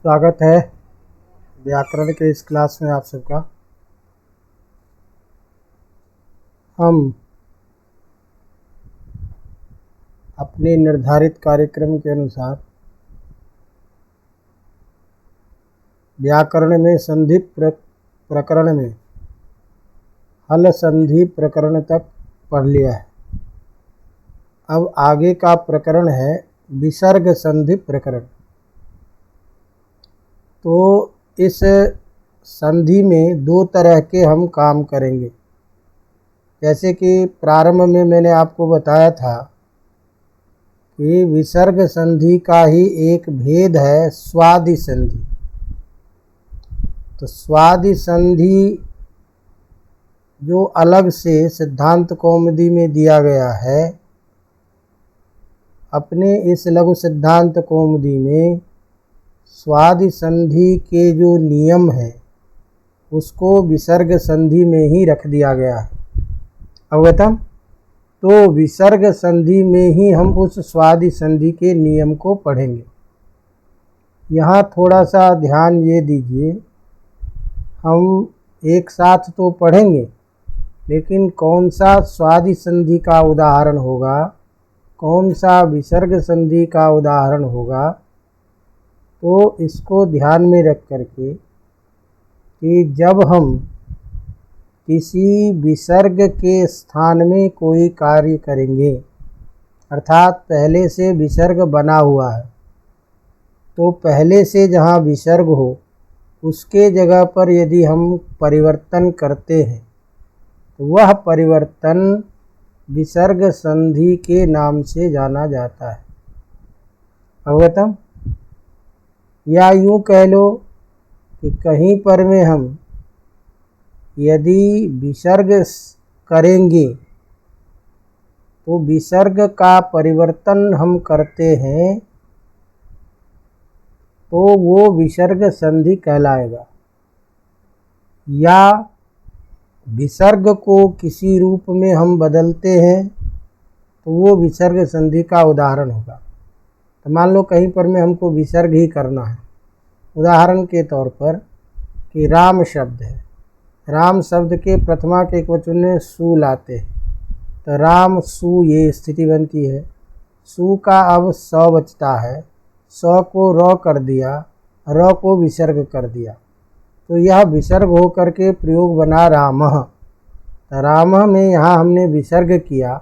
स्वागत है व्याकरण के इस क्लास में आप सबका। हम अपने निर्धारित कार्यक्रम के अनुसार व्याकरण में संधि प्रकरण में हल संधि प्रकरण तक पढ़ लिया है। अब आगे का प्रकरण है विसर्ग संधि प्रकरण। तो इस संधि में दो तरह के हम काम करेंगे। जैसे कि प्रारंभ में मैंने आपको बताया था कि विसर्ग संधि का ही एक भेद है स्वादि संधि। तो स्वादि संधि जो अलग से सिद्धांत कौमुदी में दिया गया है, अपने इस लघु सिद्धांत कौमुदी में स्वादि संधि के जो नियम है उसको विसर्ग संधि में ही रख दिया गया है। अवगतम? तो विसर्ग संधि में ही हम उस स्वादि संधि के नियम को पढ़ेंगे। यहाँ थोड़ा सा ध्यान ये दीजिए, हम एक साथ तो पढ़ेंगे लेकिन कौन सा स्वादि संधि का उदाहरण होगा, कौन सा विसर्ग संधि का उदाहरण होगा, तो इसको ध्यान में रख करके कि जब हम किसी विसर्ग के स्थान में कोई कार्य करेंगे, अर्थात पहले से विसर्ग बना हुआ है, तो पहले से जहाँ विसर्ग हो उसके जगह पर यदि हम परिवर्तन करते हैं तो वह परिवर्तन विसर्ग संधि के नाम से जाना जाता है। अवगतम? या यूँ कह लो कि कहीं पर में हम यदि विसर्ग करेंगे तो विसर्ग का परिवर्तन हम करते हैं तो वो विसर्ग संधि कहलाएगा। या विसर्ग को किसी रूप में हम बदलते हैं तो वो विसर्ग संधि का उदाहरण होगा। तो मान लो कहीं पर में हमको विसर्ग ही करना है, उदाहरण के तौर पर कि राम शब्द है, राम शब्द के प्रथमा के एकवचन में सु लाते हैं तो राम सु ये स्थिति बनती है। सु का अब स बचता है, स को र कर दिया, र को विसर्ग कर दिया, तो यह विसर्ग हो करके प्रयोग बना रामः। तो रामः में यहाँ हमने विसर्ग किया,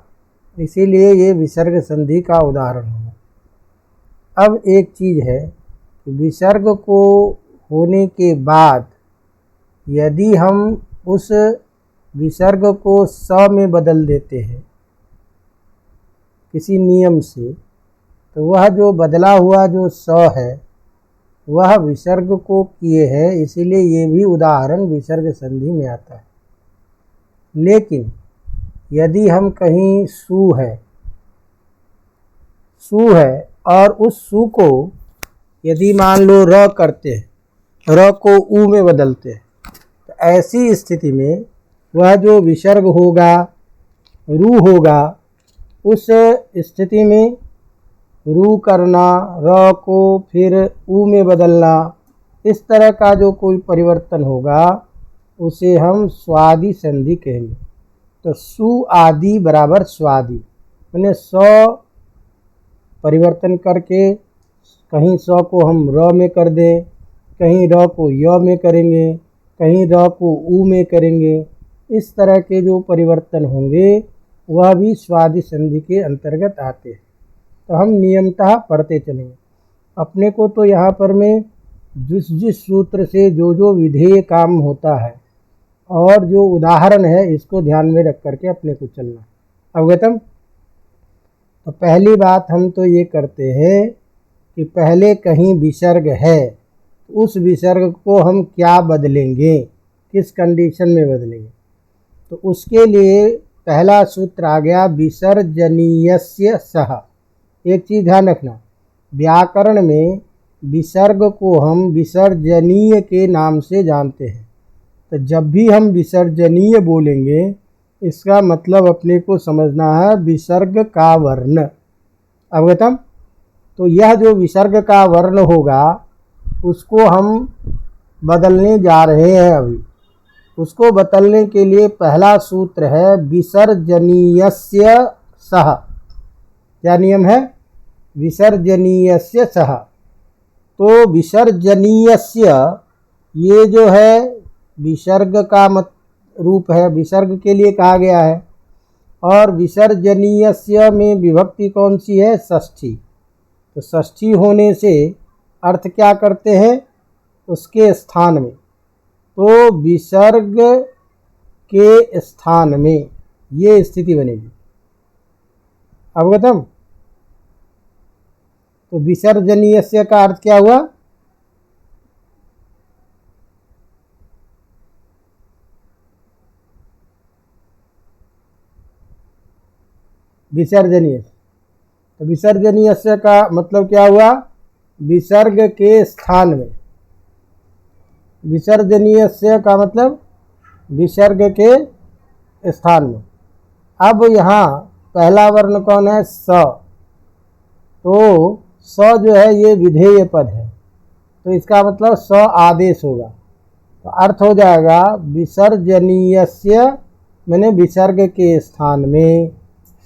इसीलिए ये विसर्ग संधि का उदाहरण होगा। अब एक चीज़ है कि विसर्ग को होने के बाद यदि हम उस विसर्ग को स में बदल देते हैं किसी नियम से, तो वह जो बदला हुआ जो स है वह विसर्ग को किए है, इसीलिए ये भी उदाहरण विसर्ग संधि में आता है। लेकिन यदि हम कहीं सु है और उस सु को यदि मान लो र करते हैं, र को उ में बदलते हैं, तो ऐसी स्थिति में वह जो विसर्ग होगा रू होगा, उस स्थिति में रू करना, र को फिर उ में बदलना, इस तरह का जो कोई परिवर्तन होगा उसे हम स्वादि संधि कहेंगे। तो सु आदि बराबर स्वादि, मैंने स परिवर्तन करके कहीं स को हम र में कर दें, कहीं र को य में करेंगे, कहीं र को उ में करेंगे, इस तरह के जो परिवर्तन होंगे वह भी स्वादि संधि के अंतर्गत आते हैं। तो हम नियमतः पढ़ते चलेंगे। अपने को तो यहाँ पर में जिस सूत्र से जो विधेय काम होता है और जो उदाहरण है इसको ध्यान में रख करके अपने को चलना। अवगतम? तो पहली बात हम तो ये करते हैं कि पहले कहीं विसर्ग है तो उस विसर्ग को हम क्या बदलेंगे, किस कंडीशन में बदलेंगे। तो उसके लिए पहला सूत्र आ गया विसर्जनीयस्य सह। एक चीज़ ध्यान रखना, व्याकरण में विसर्ग को हम विसर्जनीय के नाम से जानते हैं। तो जब भी हम विसर्जनीय बोलेंगे इसका मतलब अपने को समझना है विसर्ग का वर्ण। अवगतम? तो यह जो विसर्ग का वर्ण होगा उसको हम बदलने जा रहे हैं अभी। उसको बदलने के लिए पहला सूत्र है विसर्जनीयस्य सह। क्या नियम है? विसर्जनीयस्य सह। तो विसर्जनीयस्य ये जो है विसर्ग का रूप है, विसर्ग के लिए कहा गया है। और विसर्जनीयस्य में विभक्ति कौन सी है? षष्ठी। तो षष्ठी होने से अर्थ क्या करते हैं? उसके स्थान में। तो विसर्ग के स्थान में ये स्थिति बनेगी। अवगतम? तो विसर्जनीयस्य का अर्थ क्या हुआ? विसर्जनीय। तो विसर्जनीयस्य का मतलब क्या हुआ? विसर्ग के स्थान में। विसर्जनीयस्य का मतलब विसर्ग के स्थान में। अब यहाँ पहला वर्ण कौन है? स। तो स जो है ये विधेय पद है, तो इसका मतलब स आदेश होगा। तो अर्थ हो जाएगा विसर्जनीयस्य मैंने विसर्ग के स्थान में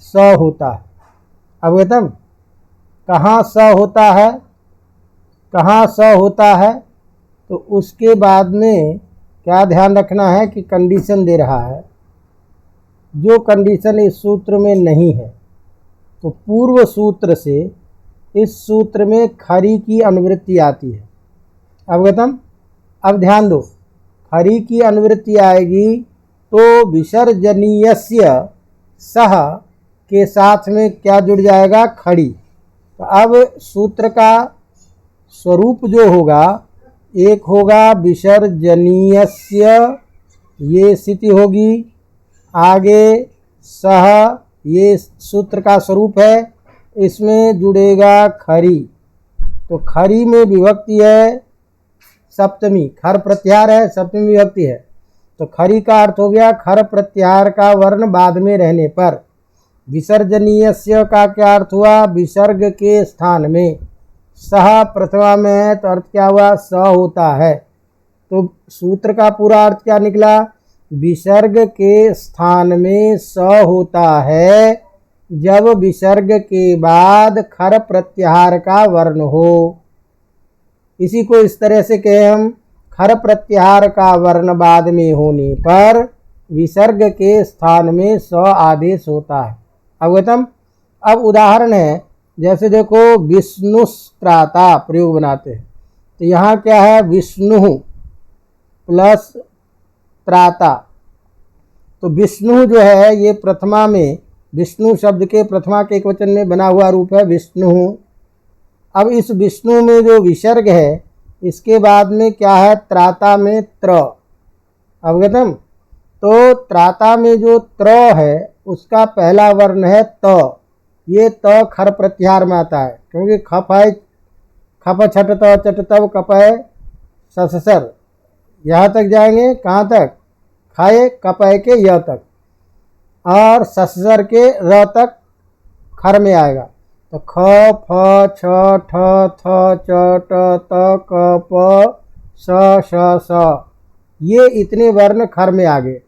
स होता है। अवगतम? कहाँ स होता है? कहाँ स होता है? तो उसके बाद में क्या ध्यान रखना है कि कंडीशन दे रहा है, जो कंडीशन इस सूत्र में नहीं है। तो पूर्व सूत्र से इस सूत्र में खरी की अनुवृत्ति आती है। अवगतम? अब ध्यान दो, खरी की अनुवृत्ति आएगी तो विसर्जनीयस्य सह के साथ में क्या जुड़ जाएगा? खड़ी। तो अब सूत्र का स्वरूप जो होगा, एक होगा विसर्जनीयस्य, ये स्थिति होगी। आगे सह, ये सूत्र का स्वरूप है, इसमें जुड़ेगा खरी। तो खरी में विभक्ति है सप्तमी, खर प्रत्याहार है, सप्तमी विभक्ति है। तो खरी का अर्थ हो गया खर प्रत्याहार का वर्ण बाद में रहने पर। विसर्जनीयस्य का क्या अर्थ हुआ? विसर्ग के स्थान में। सह प्रथमा में है तो अर्थ क्या हुआ? स होता है। तो सूत्र का पूरा अर्थ क्या निकला? विसर्ग के स्थान में स होता है जब विसर्ग के बाद खर प्रत्याहार का वर्ण हो। इसी को इस तरह से कहे हम, खर प्रत्याहार का वर्ण बाद में होने पर विसर्ग के स्थान में स आदेश होता है। अवगतम? अब उदाहरण है, जैसे देखो विष्णुस्त्राता प्रयोग बनाते हैं, तो यहाँ क्या है? विष्णु प्लस त्राता। तो विष्णु जो है ये प्रथमा में, विष्णु शब्द के प्रथमा के एकवचन में बना हुआ रूप है विष्णु। अब इस विष्णु में जो विसर्ग है, इसके बाद में क्या है? त्राता में त्र। अवगतम? तो त्राता में जो त्र है उसका पहला वर्ण है त। ये त खर प्रत्याहार में आता है, क्योंकि खप है, खप छट त चट तब कप है ससर, यहाँ तक जाएंगे। कहाँ तक? खाए कपय के य तक, और ससर के र तक खर में आएगा। तो ख फ छ ठ थ च ट त क प स श स, ये इतने वर्ण खर में आ गए।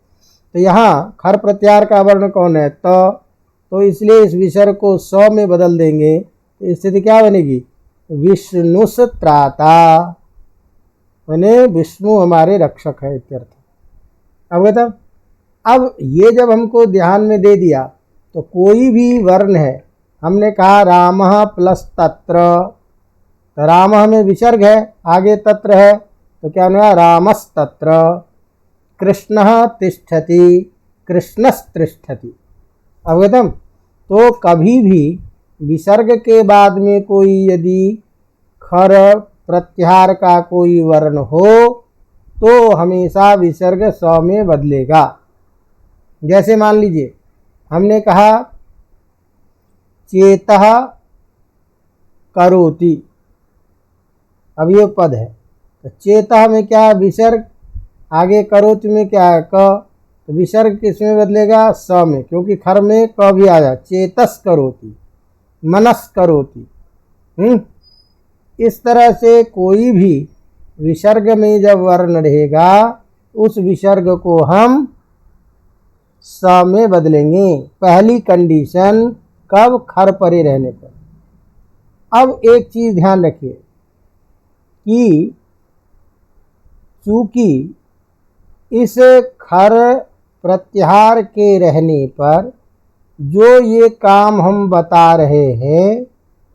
तो यहाँ खर प्रत्याहार का वर्ण कौन है? त। तो इसलिए इस विसर्ग को स में बदल देंगे तो स्थिति क्या बनेगी? विष्णुस्त्राता, माने विष्णु हमारे रक्षक है इत्यर्थ। अवगत? अब ये जब हमको ध्यान में दे दिया तो कोई भी वर्ण है, हमने कहा रामः प्लस तत्र, तो रामः में विसर्ग है, आगे तत्र है, तो क्या हुआ? रामस्तत्र। कृष्णः तिष्ठति, कृष्णस्तिष्ठति। अवगतम? तो कभी भी विसर्ग के बाद में कोई यदि खर प्रत्याहार का कोई वर्ण हो तो हमेशा विसर्ग स में बदलेगा। जैसे मान लीजिए हमने कहा चेतः करोति, अब ये पद है, तो चेतः में क्या है? विसर्ग। आगे करोति में क्या है? क। तो विसर्ग किसमें बदलेगा? स में, क्योंकि खर में क भी आया। चेतस करोति, मनस करोति। इस तरह से कोई भी विसर्ग में जब वर्ण रहेगा उस विसर्ग को हम स में बदलेंगे। पहली कंडीशन कब? खर परे रहने पर। अब एक चीज ध्यान रखिए कि चूंकि इस खर प्रत्याहार के रहने पर जो ये काम हम बता रहे हैं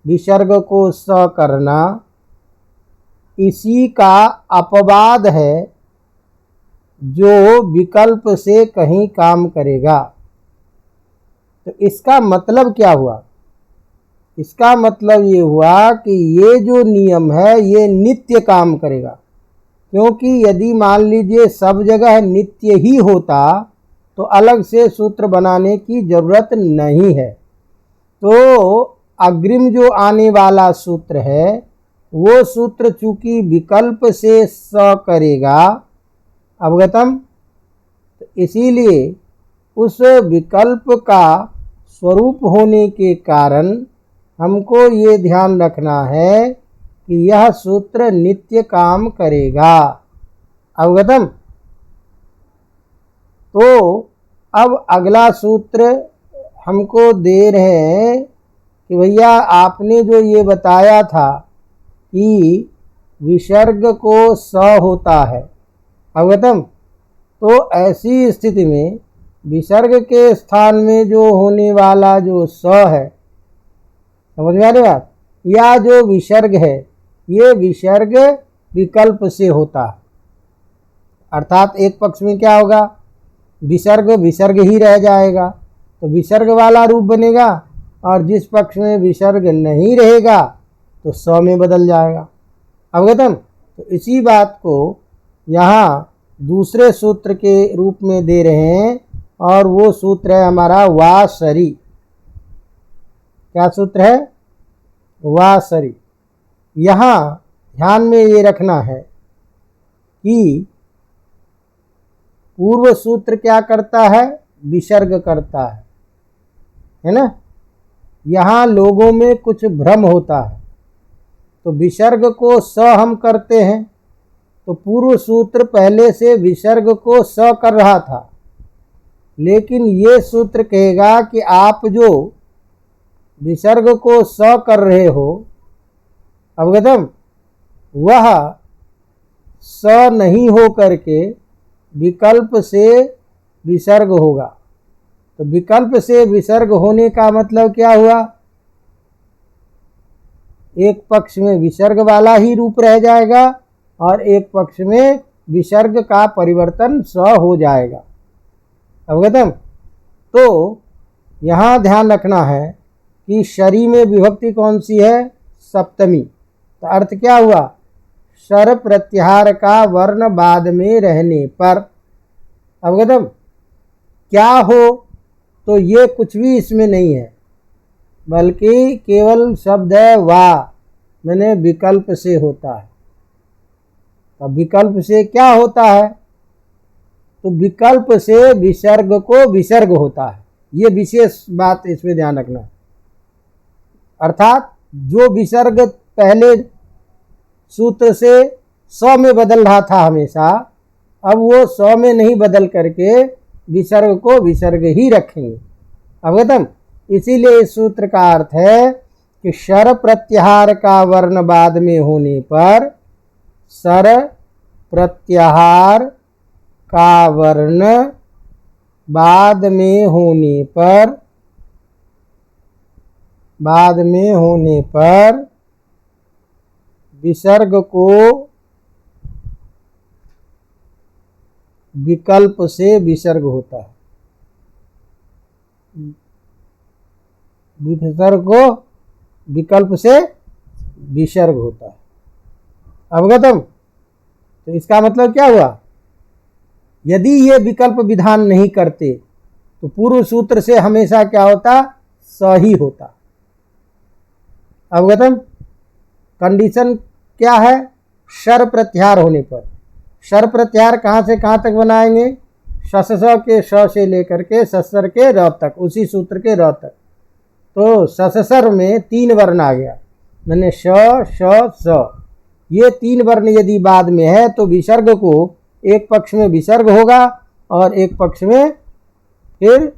विसर्ग को स करना, इसी का अपवाद है जो विकल्प से कहीं काम करेगा। तो इसका मतलब क्या हुआ? इसका मतलब ये हुआ कि ये जो नियम है ये नित्य काम करेगा, क्योंकि यदि मान लीजिए सब जगह नित्य ही होता तो अलग से सूत्र बनाने की जरूरत नहीं है। तो अग्रिम जो आने वाला सूत्र है वो सूत्र चूंकि विकल्प से स करेगा, अवगतम, तो इसीलिए उस विकल्प का स्वरूप होने के कारण हमको ये ध्यान रखना है कि यह सूत्र नित्य काम करेगा। अवगतम। तो अब अगला सूत्र हमको दे रहे हैं कि भैया आपने जो ये बताया था कि विसर्ग को स होता है, अवगतम, तो ऐसी स्थिति में विसर्ग के स्थान में जो होने वाला जो स है, समझ में आ रही बात, या जो विसर्ग है ये विसर्ग विकल्प से होता है। अर्थात एक पक्ष में क्या होगा? विसर्ग विसर्ग ही रह जाएगा, तो विसर्ग वाला रूप बनेगा, और जिस पक्ष में विसर्ग नहीं रहेगा तो स में बदल जाएगा। अवगतम। तो इसी बात को यहाँ दूसरे सूत्र के रूप में दे रहे हैं, और वो सूत्र है हमारा वासरी। क्या सूत्र है? वासरी। यहाँ ध्यान में ये रखना है कि पूर्व सूत्र क्या करता है? विसर्ग करता है ना। यहाँ लोगों में कुछ भ्रम होता है, तो विसर्ग को स हम करते हैं, तो पूर्व सूत्र पहले से विसर्ग को स कर रहा था, लेकिन ये सूत्र कहेगा कि आप जो विसर्ग को स कर रहे हो, अवगतम, वह स नहीं हो करके विकल्प से विसर्ग होगा। तो विकल्प से विसर्ग होने का मतलब क्या हुआ? एक पक्ष में विसर्ग वाला ही रूप रह जाएगा और एक पक्ष में विसर्ग का परिवर्तन स हो जाएगा। अवगतम। तो यहाँ ध्यान रखना है कि शरी में विभक्ति कौन सी है? सप्तमी। तो अर्थ क्या हुआ? शर प्रत्याहार का वर्ण बाद में रहने पर। अवगतम। क्या हो? तो ये कुछ भी इसमें नहीं है, बल्कि केवल शब्द है वा, मैंने विकल्प से होता है। अब विकल्प से क्या होता है? तो विकल्प से विसर्ग को विसर्ग होता है। ये विशेष बात इसमें ध्यान रखना। अर्थात जो विसर्ग पहले सूत्र से स में बदल रहा था हमेशा, अब वो स में नहीं बदल करके विसर्ग को विसर्ग ही रखेंगे। अवगतम। इसीलिए इस सूत्र का अर्थ है कि शर प्रत्याहार का वर्ण बाद में होने पर, शर प्रत्याहार का वर्ण बाद में होने पर विसर्ग को विकल्प से विसर्ग होता है। विसर्ग को विकल्प से विसर्ग होता है। अवगतम। तो इसका मतलब क्या हुआ? यदि ये विकल्प विधान नहीं करते तो पूर्व सूत्र से हमेशा क्या होता? स ही होता। अवगतम। कंडीशन क्या है? शर प्रत्याहार होने पर। शर प्रत्याहार कहाँ से कहाँ तक बनाएंगे? शस के श से लेकर के ससर के र तक, उसी सूत्र के र तक। तो ससर में 3 वर्ण आ गया, मैंने श श स। ये 3 वर्ण यदि बाद में है तो विसर्ग को एक पक्ष में विसर्ग होगा और एक पक्ष में फिर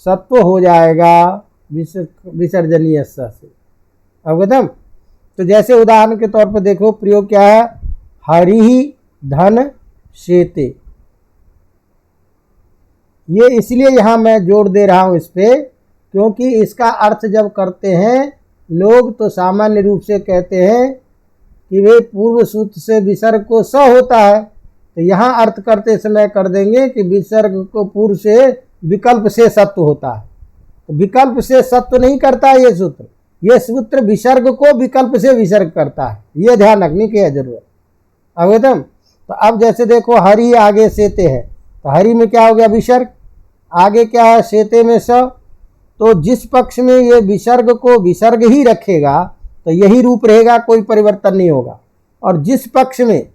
सत्व हो जाएगा विसर्जनीय स से। अवगतम। तो जैसे उदाहरण के तौर पर देखो प्रयोग क्या है, हरि धन शेते। ये इसलिए यहाँ मैं जोर दे रहा हूँ इस पे, क्योंकि इसका अर्थ जब करते हैं लोग तो सामान्य रूप से कहते हैं कि वे पूर्व सूत्र से विसर्ग को स होता है, तो यहाँ अर्थ करते समय कर देंगे कि विसर्ग को पूर्व से विकल्प से सत्व होता है। तो विकल्प से सत्व नहीं करता ये सूत्र, ये सूत्र विसर्ग को विकल्प से विसर्ग करता है, ये ध्यान रखने की है जरूरत। अवगतम। तो अब जैसे देखो हरि आगे सेते है, तो हरि में क्या हो गया विसर्ग, आगे क्या है सेते में स। तो जिस पक्ष में ये विसर्ग को विसर्ग ही रखेगा तो यही रूप रहेगा, कोई परिवर्तन नहीं होगा। और जिस पक्ष में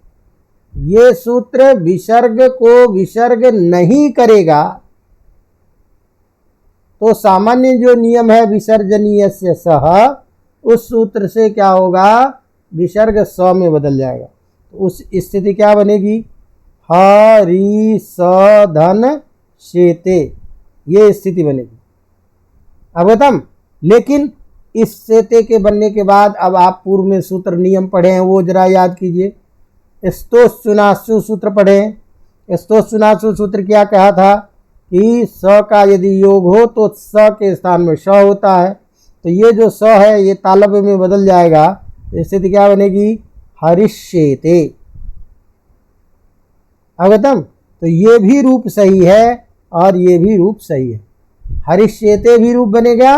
ये सूत्र विसर्ग को विसर्ग नहीं करेगा तो सामान्य जो नियम है विसर्जनीय से सह, उस सूत्र से क्या होगा, विसर्ग स में बदल जाएगा। तो उस स्थिति क्या बनेगी, हरि स धन शेते, ये स्थिति बनेगी। अवगतम। लेकिन इस सेते के बनने के बाद अब आप पूर्व में सूत्र नियम पढ़े हैं वो जरा याद कीजिए। स्तोश्चुनाशु सूत्र पढ़े। स्तोश्चुनाशु सूत्र क्या कहा था कि स का यदि योग हो तो स के स्थान में श होता है, तो ये जो स है ये तालव्य में बदल जाएगा, तो स्थिति क्या बनेगी, हरिष्येते। अवगतम। तो ये भी रूप सही है और ये भी रूप सही है, हरिष्येते भी रूप बनेगा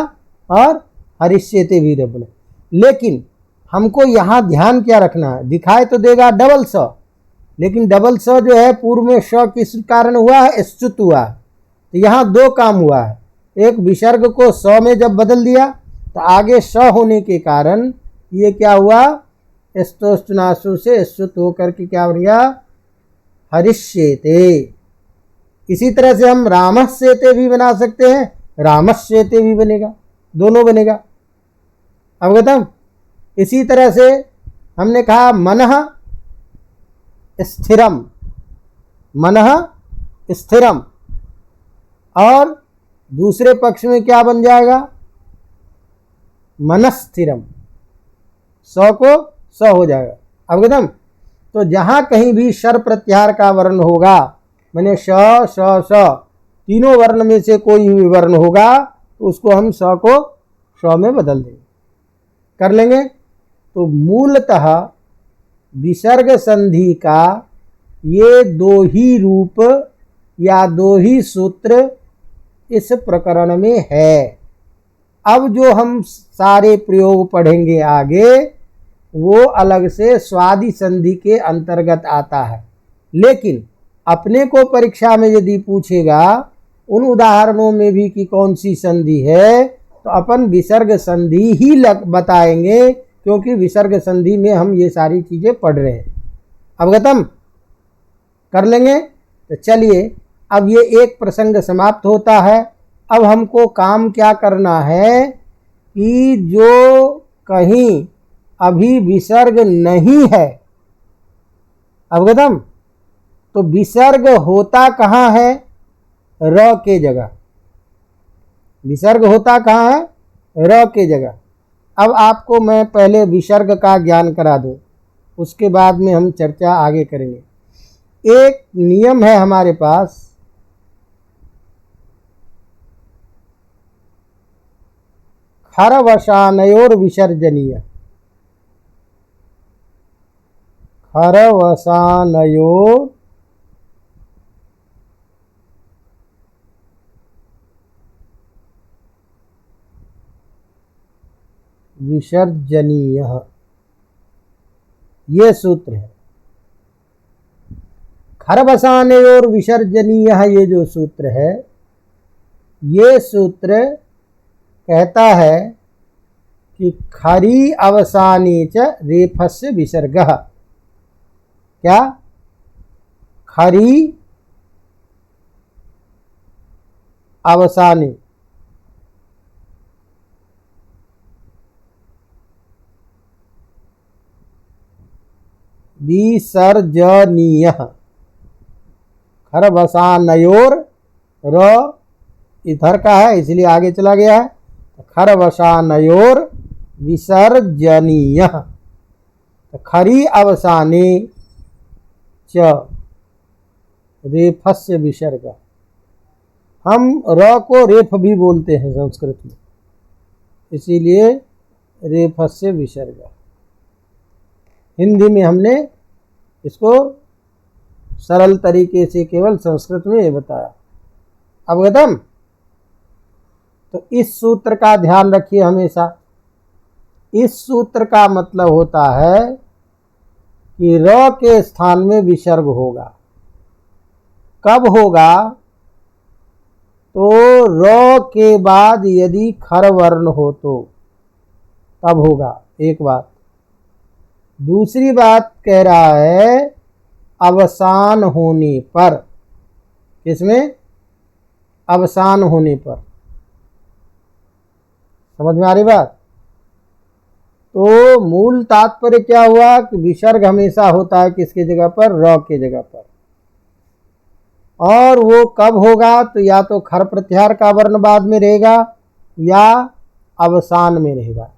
और हरिष्येते भी रूप बनेगा। लेकिन हमको यहाँ ध्यान क्या रखना है, दिखाई तो देगा डबल स, लेकिन डबल स जो है पूर्व में श किस कारण हुआ है, स्तुत हुआ है। तो यहाँ 2 काम हुआ है, एक विसर्ग को स में जब बदल दिया तो आगे स होने के कारण ये क्या हुआ, स्तोश्चुनाशु से स्तुत होकर के क्या बन गया, हरिष्येते। इसी तरह से हम रामस्येते भी बना सकते हैं, रामस्येते भी बनेगा, दोनों बनेगा। अवगतम। इसी तरह से हमने कहा मनः स्थिरम, मनः स्थिरम, और दूसरे पक्ष में क्या बन जाएगा, मनस्थिरम, स को स हो जाएगा। अवगतम। तो जहाँ कहीं भी शर प्रत्याहार का वर्ण होगा, मैंने श श स तीनों वर्ण में से कोई भी वर्ण होगा तो उसको हम स को श में बदल देंगे, कर लेंगे। तो मूलतः विसर्ग संधि का ये 2 ही रूप या 2 ही सूत्र इस प्रकरण में है। अब जो हम सारे प्रयोग पढ़ेंगे आगे वो अलग से स्वादि संधि के अंतर्गत आता है, लेकिन अपने को परीक्षा में यदि पूछेगा उन उदाहरणों में भी कि कौन सी संधि है तो अपन विसर्ग संधि ही बताएंगे, क्योंकि विसर्ग संधि में हम ये सारी चीजें पढ़ रहे हैं। अवगतम। कर लेंगे। तो चलिए अब ये एक प्रसंग समाप्त होता है। अब हमको काम क्या करना है कि जो कहीं अभी विसर्ग नहीं है, अवगतम, तो विसर्ग होता कहाँ है, र के जगह। विसर्ग होता कहाँ है, र के जगह। अब आपको मैं पहले विसर्ग का ज्ञान करा दूं, उसके बाद में हम चर्चा आगे करेंगे। एक नियम है हमारे पास, खरवशानयोर विसर्जनीय, खरवशानयोर विसर्जनीय, ये सूत्र है। खरवशानयोर विसर्जनीय, ये जो सूत्र है, ये सूत्र कहता है कि खरी अवसानी च रेफस्य विसर्गः। क्या, खरी अवसानी, विसर्जनीय। खरवसानयोर, र इधर का है इसलिए आगे चला गया है। खरवसानयोर विसर्जनीय। खरी अवसाने च रेफस्य विसर्ग। हम र को रेफ भी बोलते हैं संस्कृत में, इसीलिए रेफस्य विसर्ग। हिंदी में हमने इसको सरल तरीके से केवल संस्कृत में ये बताया। अवगतम? तो इस सूत्र का ध्यान रखिए हमेशा। इस सूत्र का मतलब होता है कि र के स्थान में विसर्ग होगा। कब होगा? तो र के बाद यदि खर वर्ण हो तो तब होगा। एक बात। दूसरी बात कह रहा है अवसान होने पर। किसमें? अवसान होने पर। समझ में आ रही बात? तो मूल तात्पर्य क्या हुआ कि विसर्ग हमेशा होता है किसकी जगह पर? र के जगह पर। और वो कब होगा? तो या तो खर प्रत्याहार का वर्ण बाद में रहेगा या अवसान में रहेगा।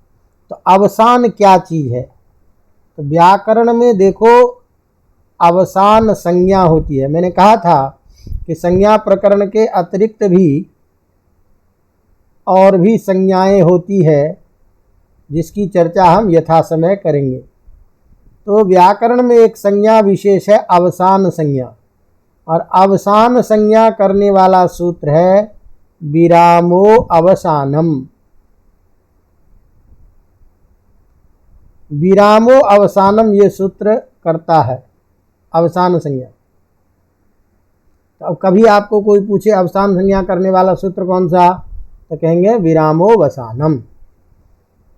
तो अवसान क्या चीज है? तो व्याकरण में देखो अवसान संज्ञा होती है। मैंने कहा था कि संज्ञा प्रकरण के अतिरिक्त भी और भी संज्ञाएं होती है जिसकी चर्चा हम यथासमय करेंगे। तो व्याकरण में एक संज्ञा विशेष है अवसान संज्ञा, और अवसान संज्ञा करने वाला सूत्र है विरामो अवसानम। विरामो अवसानम ये सूत्र करता है अवसान संज्ञा। तो अब कभी आपको कोई पूछे अवसान संज्ञा करने वाला सूत्र कौन सा, तो कहेंगे विरामो अवसानम।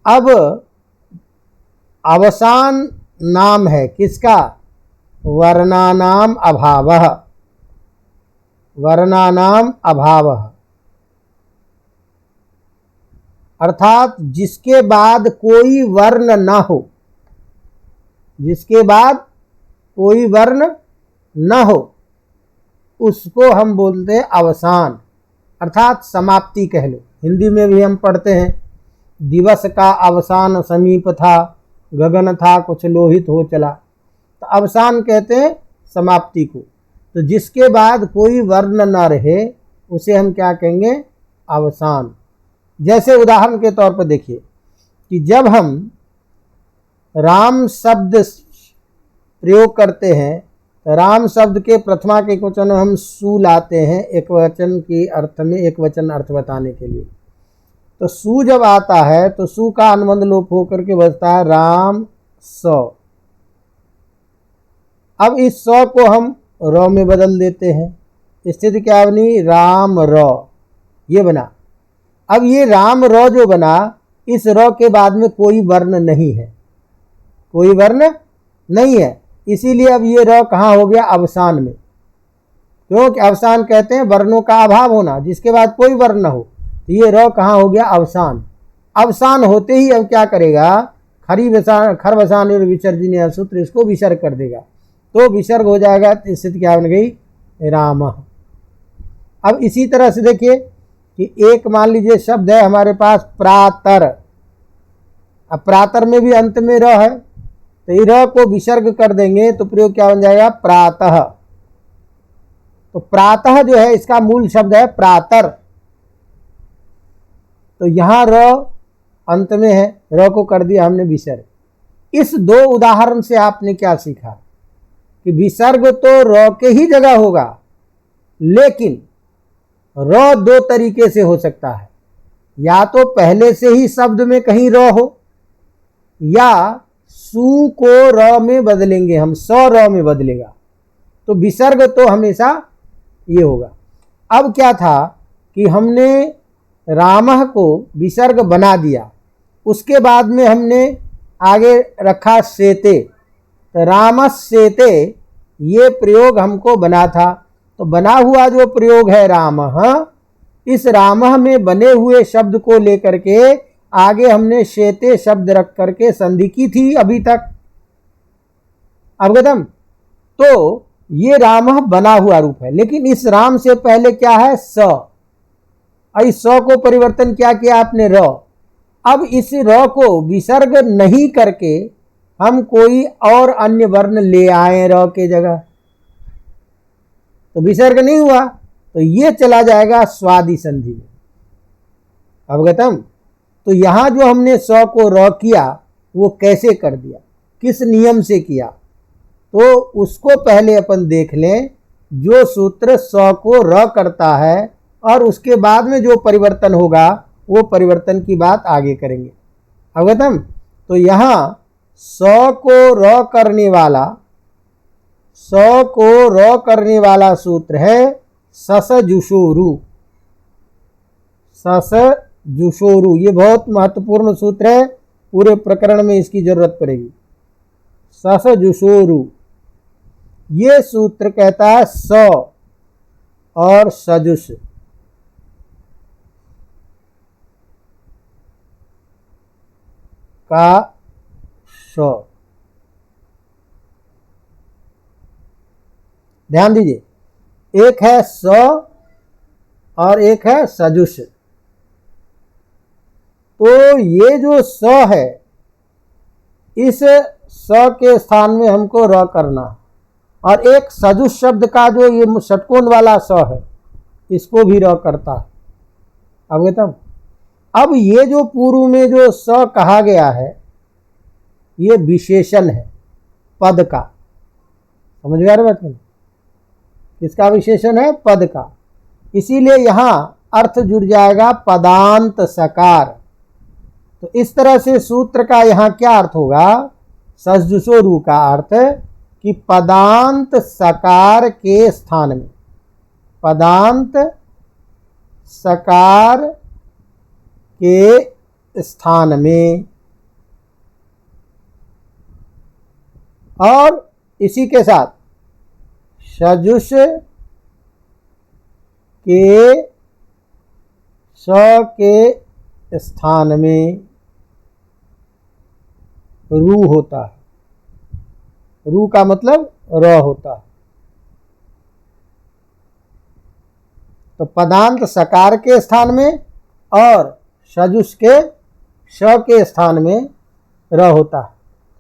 अब अवसान नाम है किसका? वर्णानाम अभावः। वर्णानाम अभावः अर्थात जिसके बाद कोई वर्ण न हो। जिसके बाद कोई वर्ण न हो उसको हम बोलते हैं अवसान, अर्थात समाप्ति कह लो। हिंदी में भी हम पढ़ते हैं दिवस का अवसान समीप था, गगन था कुछ लोहित हो चला। तो अवसान कहते हैं समाप्ति को। तो जिसके बाद कोई वर्ण न रहे उसे हम क्या कहेंगे? अवसान। जैसे उदाहरण के तौर पर देखिए कि जब हम राम शब्द प्रयोग करते हैं तो राम शब्द के प्रथमा के एकवचन में हम सु लाते हैं एक वचन के अर्थ में, एक वचन अर्थ बताने के लिए। तो सु जब आता है तो सु का अनुबंध लोप होकर के बचता है राम स। अब इस स को हम र में बदल देते हैं। स्थिति क्या बनी? राम र, ये बना। अब ये राम र जो बना, इस र के बाद में कोई वर्ण नहीं है, कोई वर्ण नहीं है, इसीलिए अब ये र कहाँ हो गया? अवसान में। क्योंकि अवसान कहते हैं वर्णों का अभाव होना, जिसके बाद कोई वर्ण न हो। तो ये र कहाँ हो गया? अवसान। अवसान होते ही अब क्या करेगा? खर वसान और विसर्जनीय सूत्र इसको विसर्ग कर देगा, तो विसर्ग हो जाएगा। तो स्थिति क्या बन गई? राम। अब इसी तरह से देखिए कि एक मान लीजिए शब्द है हमारे पास प्रातर। अब प्रातर में भी अंत में र है, तो र को विसर्ग कर देंगे तो प्रयोग क्या बन जाएगा? प्रातः। तो प्रातः जो है इसका मूल शब्द है प्रातर। तो यहां र अंत में है, र को कर दिया हमने विसर्ग। इस दो उदाहरण से आपने क्या सीखा कि विसर्ग तो र के ही जगह होगा, लेकिन र दो तरीके से हो सकता है। या तो पहले से ही शब्द में कहीं र हो, या सु को र में बदलेंगे हम, स र में बदलेगा, तो विसर्ग तो हमेशा ये होगा। अब क्या था कि हमने रामः को विसर्ग बना दिया, उसके बाद में हमने आगे रखा सेते। तो रामस्येते ये प्रयोग हमको बना था। तो बना हुआ जो प्रयोग है रामः, इस रामः में बने हुए शब्द को लेकर के आगे हमने शेते शब्द रख करके संधि की थी अभी तक। अवगतम। तो ये राम बना हुआ रूप है, लेकिन इस राम से पहले क्या है? स। और इस स को परिवर्तन क्या किया आपने? र। अब इस र को विसर्ग नहीं करके हम कोई और अन्य वर्ण ले आए र के जगह, तो विसर्ग नहीं हुआ, तो ये चला जाएगा स्वादि संधि में। अवगतम। तो यहां जो हमने स को र किया वो कैसे कर दिया, किस नियम से किया, तो उसको पहले अपन देख लें। जो सूत्र स को र करता है और उसके बाद में जो परिवर्तन होगा वो परिवर्तन की बात आगे करेंगे। अवगतम। तो यहां स को र करने वाला, स को र करने वाला सूत्र है सस जुषोरु। सस जुषोरु, ये बहुत महत्वपूर्ण सूत्र है, पूरे प्रकरण में इसकी जरूरत पड़ेगी। सस जुषोरु, ये सूत्र कहता है स और सजुष का स। ध्यान दीजिए, एक है स और एक है सजुष। तो ये जो स है, इस स के स्थान में हमको र करना, और एक सजुष शब्द का जो ये षटकोण वाला स है, इसको भी र करता है। अवगतम। अब ये जो पूर्व में जो स कहा गया है, ये विशेषण है पद का। समझ में आ रहा है? किसका विशेषण है? पद का। इसीलिए यहां अर्थ जुड़ जाएगा पदांत सकार। तो इस तरह से सूत्र का यहां क्या अर्थ होगा? सजुषोरु का अर्थ कि पदांत सकार के स्थान में, पदांत सकार के स्थान में, और इसी के साथ सजुष के स के स्थान में रू होता है। रू का मतलब र होता है। तो पदांत सकार के स्थान में और सजुष के श के स्थान में र होता है।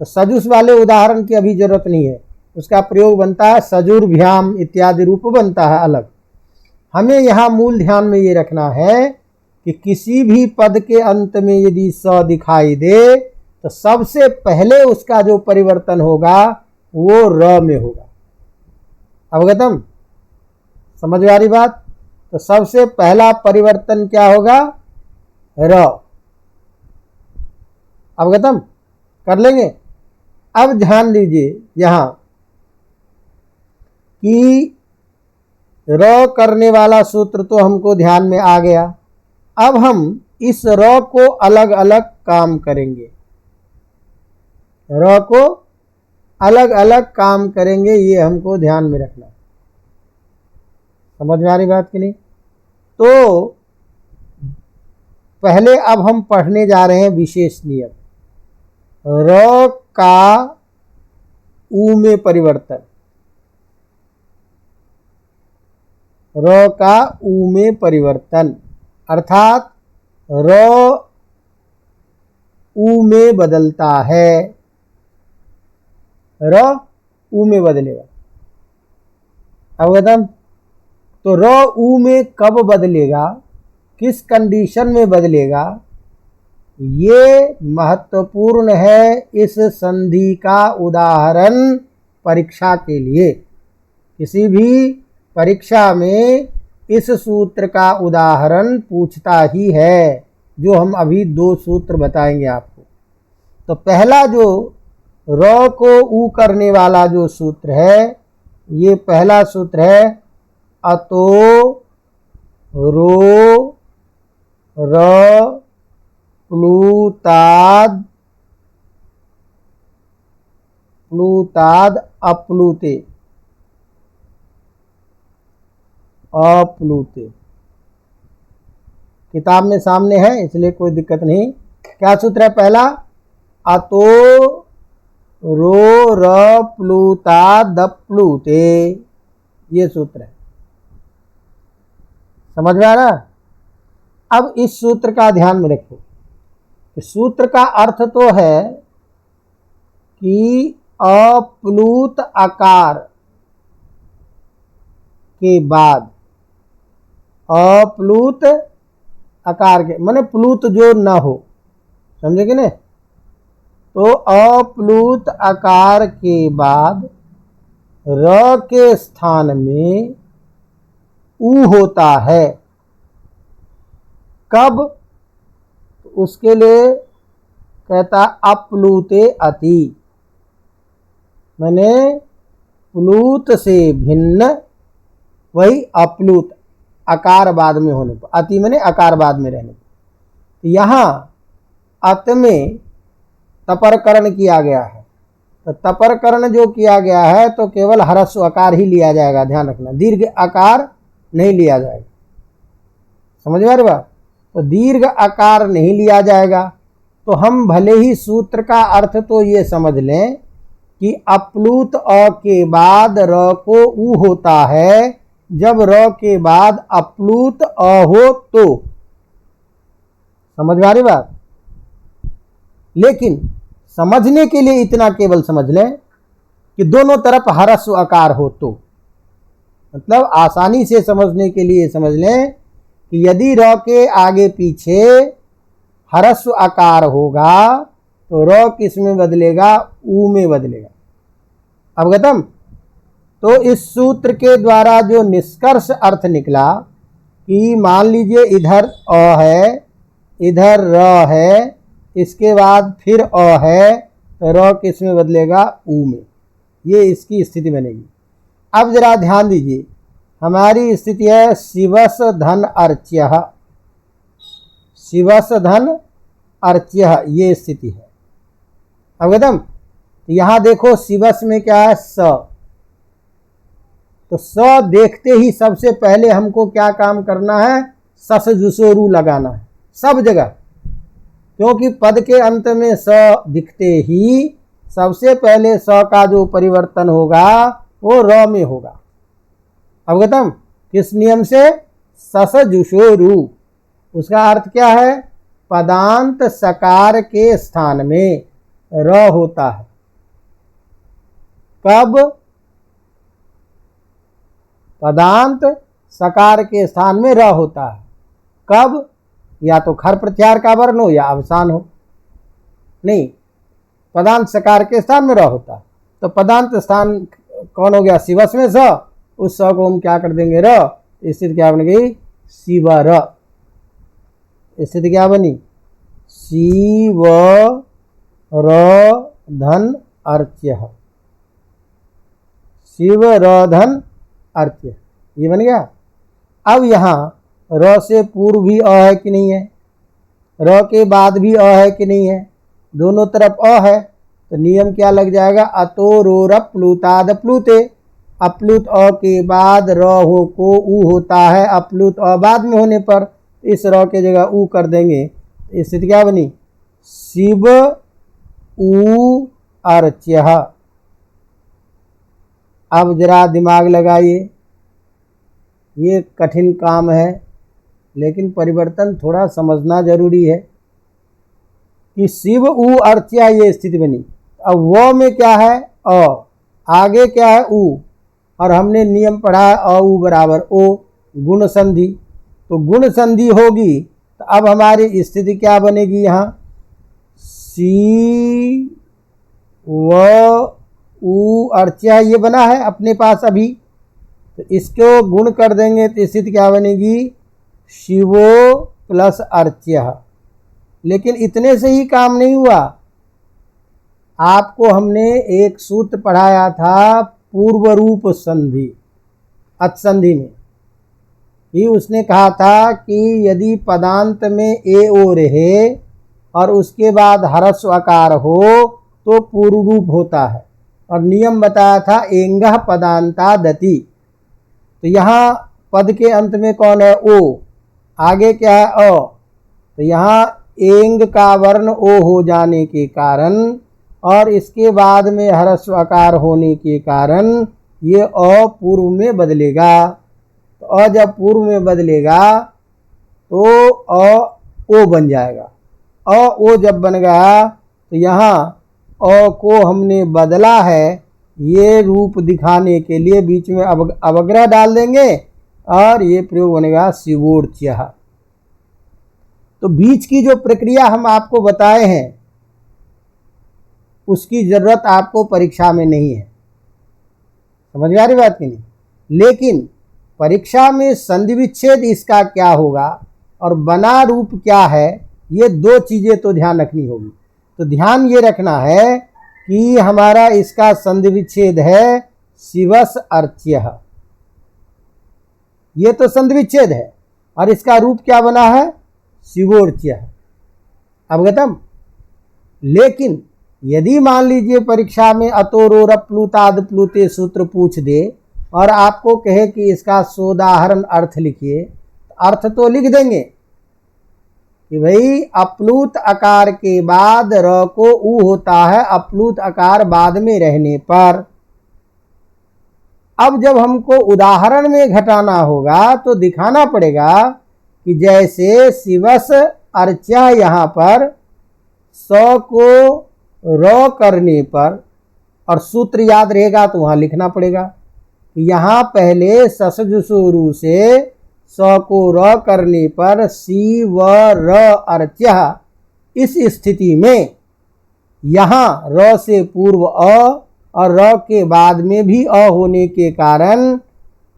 तो सजुष वाले उदाहरण की अभी जरूरत नहीं है, उसका प्रयोग बनता है सजुर्भ्याम इत्यादि रूप बनता है अलग। हमें यहाँ मूल ध्यान में ये रखना है कि किसी भी पद के अंत में यदि स दिखाई दे तो सबसे पहले उसका जो परिवर्तन होगा वो र में होगा। अवगतम। समझ में आ रही बात? तो सबसे पहला परिवर्तन क्या होगा? र। अवगतम। कर लेंगे। अब ध्यान दीजिए यहां कि र करने वाला सूत्र तो हमको ध्यान में आ गया। अब हम इस र को अलग अलग काम करेंगे, र को अलग अलग काम करेंगे, ये हमको ध्यान में रखना। समझ में आ रही बात कि नहीं? तो पहले अब हम पढ़ने जा रहे हैं विशेष नियम। र का उ में परिवर्तन, र का उ में परिवर्तन, अर्थात र उ में बदलता है। र उ में बदलेगा। अवगतम। तो र उ में कब बदलेगा, किस कंडीशन में बदलेगा, ये महत्वपूर्ण है इस संधि का उदाहरण परीक्षा के लिए। किसी भी परीक्षा में इस सूत्र का उदाहरण पूछता ही है, जो हम अभी दो सूत्र बताएंगे आपको। तो पहला जो र को उ करने वाला जो सूत्र है, ये पहला सूत्र है अतो रो र प्लुताद प्लुताद अप्लुते अप्लुते। किताब में सामने है इसलिए कोई दिक्कत नहीं। क्या सूत्र है? पहला अतो रो र प्लूता दप्लूते, ये सूत्र है। समझ में आ रहा? अब इस सूत्र का ध्यान में रखो कि सूत्र का अर्थ तो है कि अप्लूत आकार के बाद, अप्लूत आकार के माने प्लूत जो न हो, समझे कि नहीं? तो अप्लूत आकार के बाद र के स्थान में ऊ होता है। कब? उसके लिए कहता अप्लूते अति, माने प्लूत से भिन्न, वही अप्लूत आकार बाद में होने पर, अति माने आकार बाद में रहने पर। यहाँ अत में तपरकरण किया गया है, तो तपरकरण जो किया गया है तो केवल ह्रस्व आकार ही लिया जाएगा, ध्यान रखना, दीर्घ आकार नहीं लिया जाएगा। समझ में आ रही बात? तो दीर्घ आकार नहीं लिया जाएगा। तो हम भले ही सूत्र का अर्थ तो ये समझ लें कि अप्लूत अ के बाद र को ऊ होता है, जब र के बाद अप्लूत अ हो तो। समझ में आ रही बात? लेकिन समझने के लिए इतना केवल समझ लें कि दोनों तरफ ह्रस्व आकार हो तो, मतलब आसानी से समझने के लिए समझ लें कि यदि र के आगे पीछे ह्रस्व आकार होगा तो र किस में बदलेगा? ऊ में बदलेगा। अवगतम? तो इस सूत्र के द्वारा जो निष्कर्ष अर्थ निकला कि मान लीजिए इधर अ है, इधर र है, इसके बाद फिर अ है, तो र किस में बदलेगा? ऊ में। ये इसकी स्थिति बनेगी। अब जरा ध्यान दीजिए, हमारी स्थिति है शिवस धन अर्च्यः, शिवस धन अर्च्यः, ये स्थिति है। अवगतम? तो यहाँ देखो शिवस में क्या है? स। तो स देखते ही सबसे पहले हमको क्या काम करना है? सस जुसोरू लगाना है सब जगह, क्योंकि पद के अंत में स दिखते ही सबसे पहले स का जो परिवर्तन होगा वो र में होगा। अवगतम? किस नियम से? सस जुषोरु। उसका अर्थ क्या है? पदांत सकार के स्थान में र होता है। कब? पदांत सकार के स्थान में र होता है। कब? या तो खर प्रत्याहार का वर्ण हो या अवसान हो। नहीं, पदांत सकार के स्थान में र होता है। तो पदांत स्थान कौन हो गया? शिवस में स, उस स को हम क्या कर देंगे? र। स्थिति क्या बन गई? शिवर। स्थिति क्या बनी? शिव र धन अर्च्यः, शिव र धन अर्च्य, ये बन गया। अब यहाँ र से पूर्व भी अ है कि नहीं है? र के बाद भी अ है कि नहीं है? दोनों तरफ अ है, तो नियम क्या लग जाएगा? अतो रोर प्लूताद प्लूते। अप्लुत अ के बाद र हो को ऊ होता है, अप्लुत अ बाद में होने पर इस र के जगह ऊ कर देंगे। स्थिति क्या बनी? शिव ऊ अर्च्यः। अब जरा दिमाग लगाइए, ये कठिन काम है लेकिन परिवर्तन थोड़ा समझना जरूरी है कि शिव ऊ अर्च्य, ये स्थिति बनी। अब वो में क्या है? अ, आगे क्या है? ऊ, और हमने नियम पढ़ा है अ ऊ बराबर ओ, गुण संधि। तो गुण संधि होगी तो अब हमारी स्थिति क्या बनेगी? यहाँ सी व ऊ अर्च्य ये बना है अपने पास अभी, तो इसको गुण कर देंगे तो स्थिति क्या बनेगी? शिवो प्लस अर्च्यः। लेकिन इतने से ही काम नहीं हुआ, आपको हमने एक सूत्र पढ़ाया था पूर्व रूप संधि, अत्संधि में, कि उसने कहा था कि यदि पदांत में ए ओ रहे और उसके बाद ह्रस्व आकार हो तो पूर्व रूप होता है, और नियम बताया था एंगः पदांता दति। तो यहाँ पद के अंत में कौन है? ओ, आगे क्या है? अ। तो यहाँ एंग का वर्ण ओ हो जाने के कारण और इसके बाद में ह्रस्व आकार होने के कारण ये अ पूर्व में बदलेगा। तो अ जब पूर्व में बदलेगा तो अ ओ बन जाएगा। अ ओ जब बन गया तो यहाँ अ को हमने बदला है, ये रूप दिखाने के लिए बीच में अवग्रह डाल देंगे और ये प्रयोग बनेगा शिवोर्च्यः। तो बीच की जो प्रक्रिया हम आपको बताए हैं उसकी जरूरत आपको परीक्षा में नहीं है, समझ में आ रही बात की नहीं। लेकिन परीक्षा में संधि विच्छेद इसका क्या होगा और बना रूप क्या है, ये दो चीजें तो ध्यान रखनी होगी। तो ध्यान ये रखना है कि हमारा इसका संधि विच्छेद है शिवस् अर्च्यः, ये तो संधि विच्छेद है और इसका रूप क्या बना है शिवोर्च्यः, अवगतम। लेकिन यदि मान लीजिए परीक्षा में अतोरोर प्लुताद प्लुते सूत्र पूछ दे और आपको कहे कि इसका सोदाहरण अर्थ लिखिए, अर्थ तो लिख देंगे कि भाई अप्लुत आकार के बाद र को उ होता है अप्लुत आकार बाद में रहने पर। अब जब हमको उदाहरण में घटाना होगा तो दिखाना पड़ेगा कि जैसे शिवस् अर्च्यः यहाँ पर स को र करने पर, और सूत्र याद रहेगा तो वहां लिखना पड़ेगा कि यहाँ पहले ससजुसुरु से स को र करने पर सी व र अर्च्यः, इस स्थिति में यहाँ र से पूर्व अ और र के बाद में भी अ होने के कारण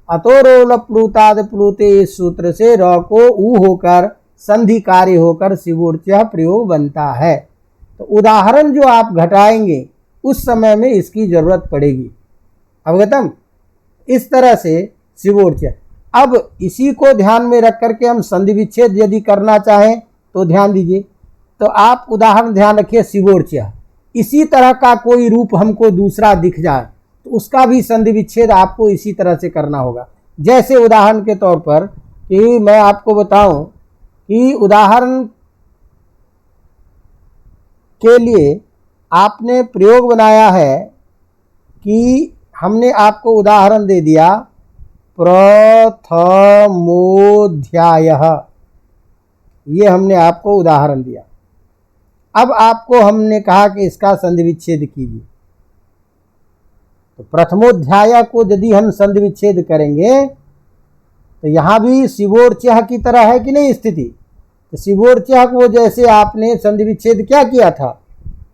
अतोरोल प्लुताद प्लुते इस सूत्र से र को उ होकर संधि कार्य होकर शिवोर्च्यः प्रयोग बनता है। तो उदाहरण जो आप घटाएंगे उस समय में इसकी जरूरत पड़ेगी, अवगतम। इस तरह से शिवोर्च्यः। अब इसी को ध्यान में रख करके हम संधि विच्छेद यदि करना चाहें तो ध्यान दीजिए, तो आप उदाहरण ध्यान रखिए शिवोर्च्यः। इसी तरह का कोई रूप हमको दूसरा दिख जाए तो उसका भी संधि विच्छेद आपको इसी तरह से करना होगा। जैसे उदाहरण के तौर पर कि मैं आपको बताऊं कि उदाहरण के लिए आपने प्रयोग बनाया है कि हमने आपको उदाहरण दे दिया प्रथमोऽध्यायः, ये हमने आपको उदाहरण दिया। अब आपको हमने कहा कि इसका संधि विच्छेद कीजिए। तो प्रथमोध्याय को यदि हम संधि विच्छेद करेंगे तो यहाँ भी शिवोर्च्यः की तरह है कि नहीं स्थिति। तो शिवोर्च्यः को जैसे आपने संधि विच्छेद क्या किया था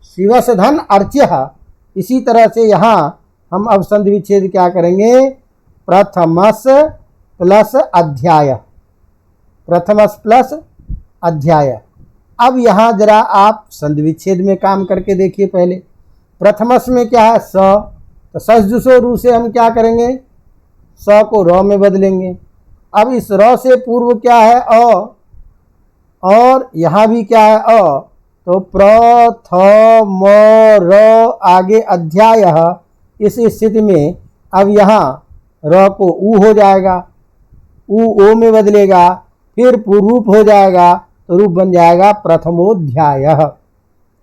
शिवस् धन अर्च्यः, इसी तरह से यहाँ हम अब संधि विच्छेद क्या करेंगे प्रथमस् प्लस अध्याय, प्रथमस् प्लस अध्याय। अब यहाँ जरा आप संधि विच्छेद में काम करके देखिए। पहले प्रथमस में क्या है स, तो ससजुसो रू से हम क्या करेंगे स को र में बदलेंगे। अब इस र से पूर्व क्या है अ और यहाँ भी क्या है अ, तो प्रथम र आगे अध्याय। इस स्थिति में अब यहाँ र को उ हो जाएगा, उ ओ में बदलेगा, फिर रूप हो जाएगा तो रूप बन जाएगा प्रथमोध्यायः।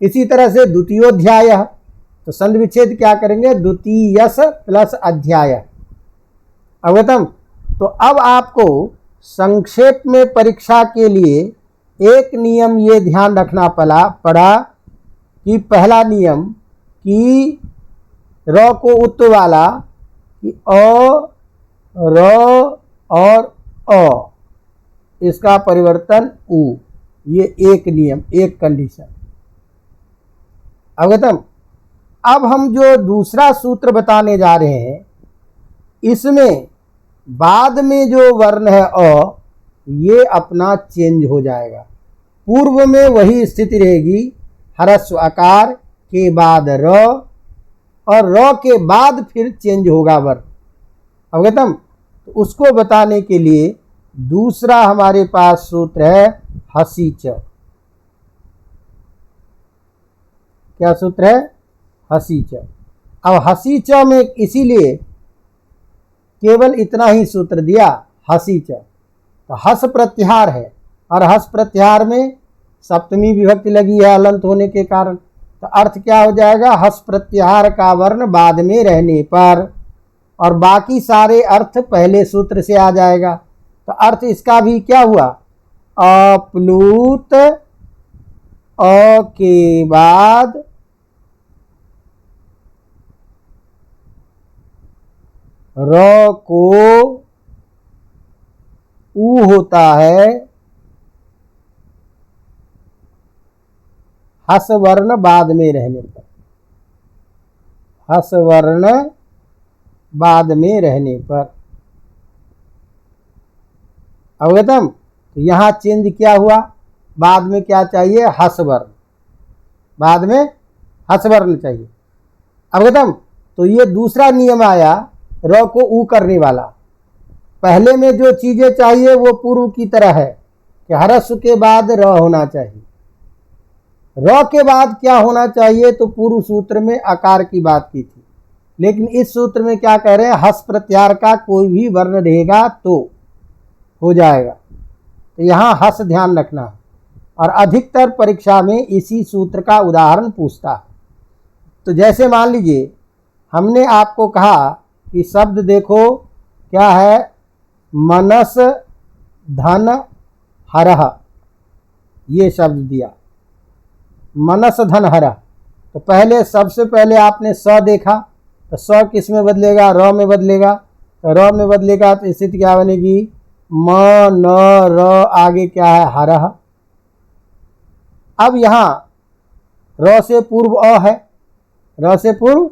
इसी तरह से द्वितीयोध्यायः, तो संधि विच्छेद क्या करेंगे द्वितीयस प्लस अध्याय, अवगतम। तो अब आपको संक्षेप में परीक्षा के लिए एक नियम ये ध्यान रखना पड़ा कि पहला नियम कि र को उत्त वाला कि अ र और अ, इसका परिवर्तन उ, ये एक नियम एक कंडीशन, अवगतम। अब हम जो दूसरा सूत्र बताने जा रहे हैं इसमें बाद में जो वर्ण है अ, ये अपना चेंज हो जाएगा। पूर्व में वही स्थिति रहेगी ह्रस्व आकार के बाद र और र के बाद फिर चेंज होगा वर्ण, अवगतम। तो उसको बताने के लिए दूसरा हमारे पास सूत्र है हसीच। क्या सूत्र है हसीच। अब हसीच में इसीलिए केवल इतना ही सूत्र दिया हसीच। तो हस प्रत्याहार है और हस प्रत्याहार में सप्तमी विभक्ति लगी है अलंत होने के कारण। तो तो अर्थ क्या हो जाएगा, हस प्रत्याहार का वर्ण बाद में रहने पर, और बाकी सारे अर्थ पहले सूत्र से आ जाएगा। तो अर्थ इसका भी क्या हुआ, अप्लुत अ के बाद र को ऊ होता है, हस वर्ण बाद में रहने पर, हस वर्ण बाद में रहने पर। अवगतम। तो यहाँ चेंज क्या हुआ, बाद में क्या चाहिए, हस वर्ण, बाद में हस वर्ण चाहिए। अवगतम। तो ये दूसरा नियम आया र को ऊ करने वाला। पहले में जो चीजें चाहिए वो पूर्व की तरह है कि हरस्व के बाद र होना चाहिए। र के बाद क्या होना चाहिए, तो पूर्व सूत्र में आकार की बात की थी, लेकिन इस सूत्र में क्या कह रहे हैं, हस प्रत्याहार का कोई भी वर्ण रहेगा तो हो जाएगा। तो यहाँ हस ध्यान रखना, और अधिकतर परीक्षा में इसी सूत्र का उदाहरण पूछता है। तो जैसे मान लीजिए हमने आपको कहा कि शब्द देखो क्या है, मनस धन हरह, ये शब्द दिया मनस धन हरह। तो पहले सबसे पहले आपने स देखा, तो स किस में बदलेगा, र में बदलेगा। तो र में बदलेगा तो स्थिति क्या बनेगी, म न र आगे क्या है, हरह। अब यहाँ र से पूर्व अ है, र से पूर्व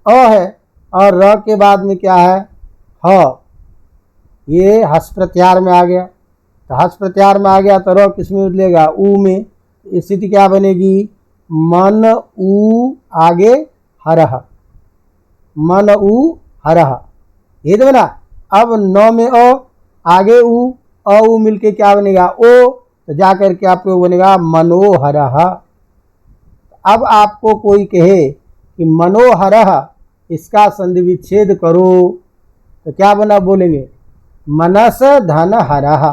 अ है, और र के बाद में क्या है, ह, ये हस प्रत्याहार में आ गया। तो हस प्रत्याहार में आ गया तो र किस में बदलेगा, ऊ में। स्थिति क्या बनेगी, मन ऊ आगे हरह, मन ऊ हरह, ये तो बना। अब न में अ आगे ऊ, अ ऊ मिलके क्या बनेगा, ओ, तो जाकर क्या प्रयोग बनेगा, मनोहरह। अब आपको कोई कहे कि मनोहरह इसका संधि विच्छेद करो, तो क्या बना बोलेंगे, मनस धन हरह।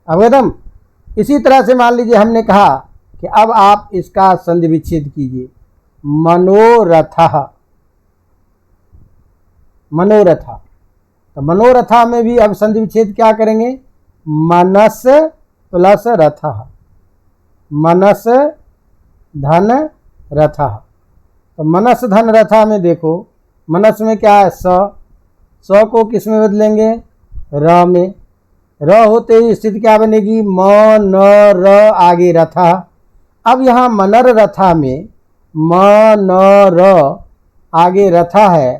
अवगतम। इसी तरह से मान लीजिए हमने कहा कि अब आप इसका संधि विच्छेद कीजिए, मनोरथः, मनोरथा। तो मनोरथा में भी अब संधि विच्छेद क्या करेंगे, मनस प्लस रथः, मनस धन रथः। तो मनस धन रथा में देखो, मनस में क्या है, स को किस में बदलेंगे, र में। र होते ही स्थिति क्या बनेगी, म न र आगे रथा। अब यहाँ मनर रथा में म न र आगे रथा है,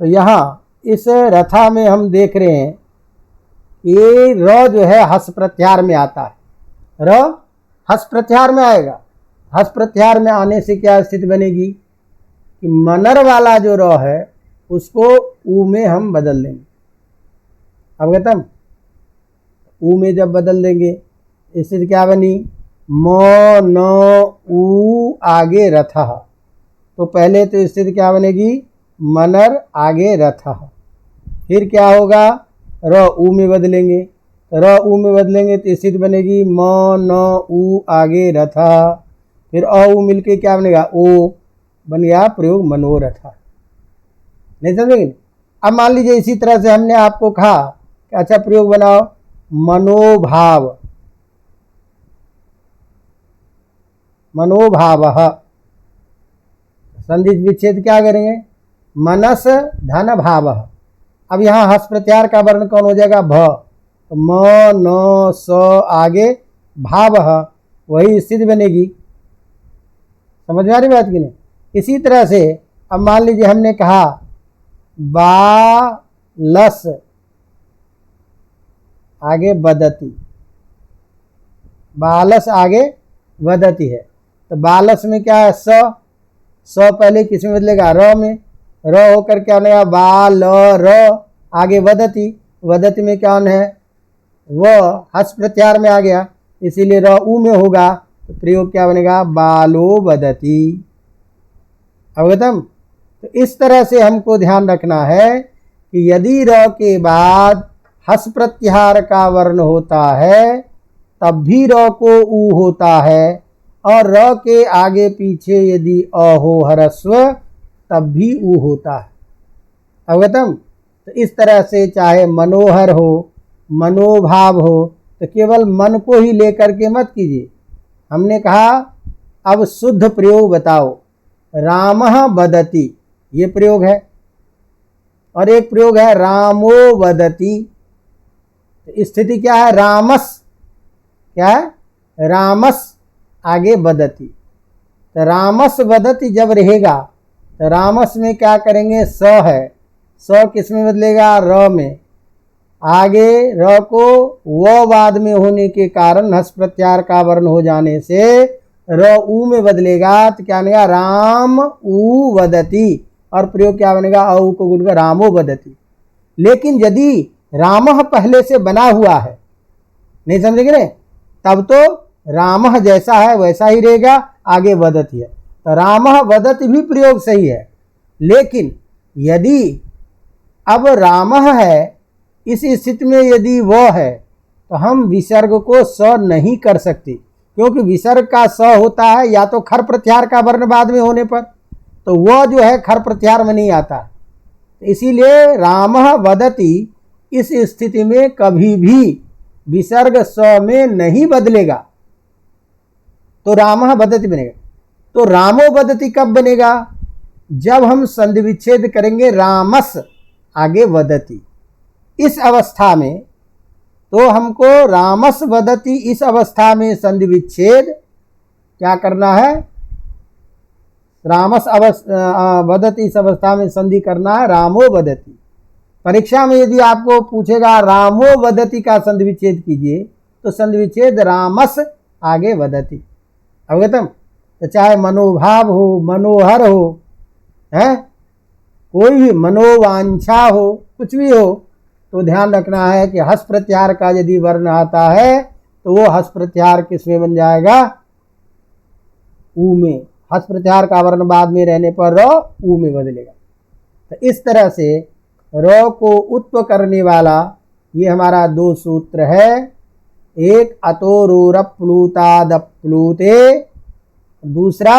तो यहाँ इस रथा में हम देख रहे हैं ये र जो है हस प्रत्याहार में आता है, र हस प्रत्याहार में आएगा। हस प्रत्याहार में आने से क्या स्थिति बनेगी कि मनर वाला जो र है उसको ऊ में हम बदल देंगे। अवगतम। ऊ में जब बदल देंगे स्थिति क्या बनी, म न ऊ आगे रथः। तो पहले तो स्थिति क्या बनेगी, मनर आगे रथः। फिर क्या होगा, र ऊ में बदलेंगे, र ऊ में बदलेंगे तो स्थिति बनेगी म न ऊ आगे रथः। फिर अ ऊ मिलके क्या बनेगा, ओ, बन गया प्रयोग मनोरथ। नहीं समझेंगे। अब मान लीजिए इसी तरह से हमने आपको कहा कि अच्छा प्रयोग बनाओ, मनोभाव, मनोभावः। संधि विच्छेद क्या करेंगे, मनस धन भावः। अब यहाँ हस प्रत्याहार का वर्ण कौन हो जाएगा, भ। तो म न स आगे भावः, वही स्थिति बनेगी। समझ में आ रही बात कि नहीं। इसी तरह से अब मान लीजिए हमने कहा बालस आगे बदती, बालस आगे वदती है। तो बालस में क्या है, स पहले किस में बदलेगा, र में। र होकर क्या बनेगा, बाल र आगे वदती, वदती में क्या है, वह हस प्रत्याहार में आ गया, इसीलिए र ऊ में होगा। तो प्रयोग क्या बनेगा, बालो वदती। अवगतम। तो इस तरह से हमको ध्यान रखना है कि यदि र के बाद हस प्रत्याहार का वर्ण होता है तब भी र को ऊ होता है, और र के आगे पीछे यदि अ हो ह्रस्व तब भी ऊ होता है। अवगतम। तो इस तरह से चाहे मनोहर हो, मनोभाव हो, तो केवल मन को ही लेकर के मत कीजिए। हमने कहा अब शुद्ध प्रयोग बताओ। रामः वदति, ये प्रयोग है, और एक प्रयोग है रामो वदति। तो स्थिति क्या है? रामस, क्या है? रामस आगे वदति। तो रामस वदति जब रहेगा तो रामस में क्या करेंगे? स है, स किस में बदलेगा? र में। आगे र को व बाद में होने के कारण हस प्रत्याहार का वर्ण हो जाने से र ऊ में बदलेगा। तो क्या बनेगा? राम ऊ वदति। और प्रयोग क्या बनेगा? अ ऊ को गुण रामो वदति। लेकिन यदि रामः पहले से बना हुआ है, नहीं समझेंगे ना, तब तो रामः जैसा है वैसा ही रहेगा, आगे वदति है। तो रामः वदति भी प्रयोग सही है। लेकिन यदि अब रामः है, इस स्थिति में यदि वह है, तो हम विसर्ग को स नहीं कर सकते, क्योंकि विसर्ग का स होता है या तो खर प्रत्याहार का वर्ण बाद में होने पर, तो वह जो है खर प्रत्याहार में नहीं आता। इसीलिए रामः वदति इस स्थिति में कभी भी विसर्ग स में नहीं बदलेगा, तो रामः वदति बनेगा। तो रामो वदति कब बनेगा? जब हम संधि विच्छेद करेंगे रामस आगे वदति, इस अवस्था में तो हमको रामस वदति, इस अवस्था में संधि विच्छेद क्या करना है? रामस वदति इस अवस्था में संधि करना है रामो वदति। परीक्षा में यदि आपको पूछेगा रामो वदति का संधि विच्छेद कीजिए, तो संधि विच्छेद रामस आगे वदति। अवगतम। तो चाहे मनोभाव हो, मनोहर हो, है कोई भी मनोवांछा हो, कुछ भी हो, तो ध्यान रखना है कि हस प्रत्याहार का यदि वर्ण आता है तो वो हस प्रत्याहार किस में बन जाएगा? ऊ में। हस प्रत्याहार का वर्ण बाद में रहने पर र ऊ में बदलेगा। तो इस तरह से र को उत्व करने वाला ये हमारा दो सूत्र है। एक अतोरूर प्लूताद प्लूते, दूसरा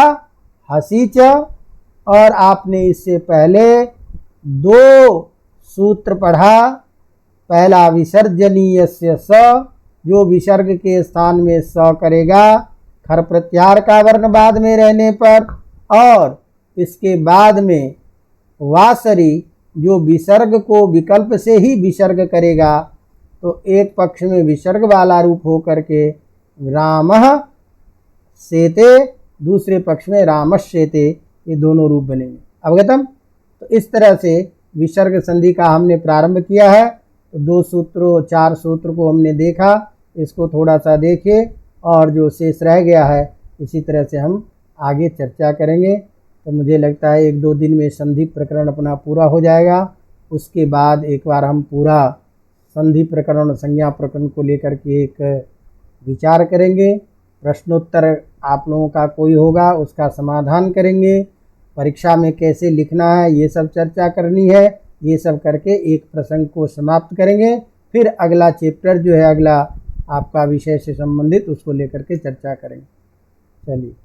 हसीच। और आपने इससे पहले दो सूत्र पढ़ा। पहला विसर्जनीय से स, जो विसर्ग के स्थान में स करेगा खर प्रत्याहार का वर्ण बाद में रहने पर, और इसके बाद में वासरी जो विसर्ग को विकल्प से ही विसर्ग करेगा। तो एक पक्ष में विसर्ग वाला रूप हो करके रामः सेते, दूसरे पक्ष में रामश्येते, ये दोनों रूप बनेंगे। अवगतम। तो इस तरह से विसर्ग संधि का हमने प्रारंभ किया है। तो दो सूत्रों, चार सूत्र को हमने देखा, इसको थोड़ा सा देखिए, और जो शेष रह गया है इसी तरह से हम आगे चर्चा करेंगे। तो मुझे लगता है एक दो दिन में संधि प्रकरण अपना पूरा हो जाएगा। उसके बाद एक बार हम पूरा संधि प्रकरण, संज्ञा प्रकरण को लेकर के एक विचार करेंगे। प्रश्नोत्तर आप लोगों का कोई होगा उसका समाधान करेंगे। परीक्षा में कैसे लिखना है ये सब चर्चा करनी है। ये सब करके एक प्रसंग को समाप्त करेंगे। फिर अगला चैप्टर जो है, अगला आपका विषय से संबंधित, उसको लेकर के चर्चा करेंगे। चलिए।